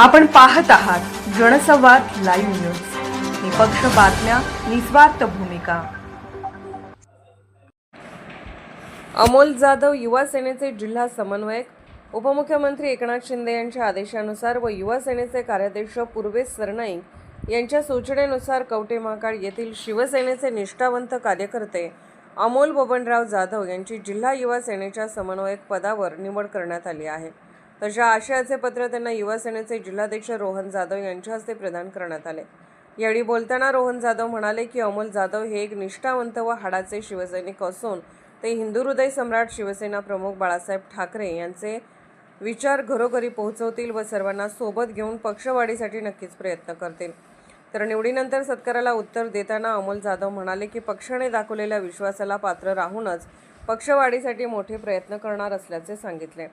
आपण पाहत आहात जनसंवाद लाईव्ह न्यूज, निपक्ष बातम्या, निस्वार्थ भूमिका। अमोल जाधव युवा सेनेचे जिल्हा समन्वयक, उपमुख्यमंत्री एकनाथ शिंदे यांच्या आदेशानुसार व युवा सेनेचे कार्याध्यक्ष पूर्वेश सरनाईक यांच्या सूचनेनुसार कवठे महांकाळ येथील शिवसेनेचे निष्ठावंत कार्यकर्ते अमोल बबनराव जाधव यांची जिल्हा युवा सेनेच्या समन्वयक पदावर निवड करण्यात आली आहे। तशा आशयाचे पत्र त्यांना युवा सेनेचे जिल्हाध्यक्ष रोहन जाधव यांच्या हस्ते प्रदान करण्यात आले। यावेळी बोलताना रोहन जाधव म्हणाले की अमोल जाधव हे एक निष्ठावंत व हाडाचे शिवसैनिक असून ते हिंदू हृदय सम्राट शिवसेना प्रमुख बाळासाहेब ठाकरे यांचे विचार घरोघरी पोहोचवतील व सर्वांना सोबत घेऊन पक्षवाढीसाठी नक्कीच प्रयत्न करतील। तर निवडीनंतर सत्काराला उत्तर देताना अमोल जाधव म्हणाले की पक्षाने दाखवलेल्या विश्वासाला पात्र राहूनच पक्षवाढीसाठी मोठे प्रयत्न करणार असल्याचे सांगितले।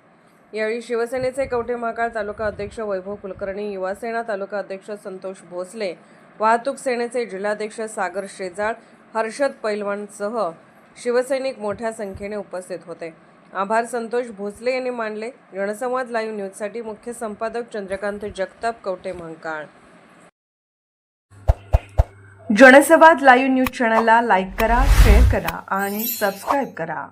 यावेळी शिवसेनेचे कवठे महांकाळ तालुका अध्यक्ष वैभव कुलकर्णी, युवा सेना तालुका अध्यक्ष संतोष भोसले, वाहतूक सेनेचे जिल्हाध्यक्ष सागर शेजाळ, हर्षद पैलवानसह शिवसैनिक मोठ्या संख्येने उपस्थित होते। आभार संतोष भोसले यांनी मानले। जनसंवाद लाईव्ह न्यूजसाठी मुख्य संपादक चंद्रकांत जगताप, कवठे महांकाळ। जनसंवाद लाईव्ह न्यूज चॅनलला लाईक करा, शेअर करा आणि सबस्क्राईब करा।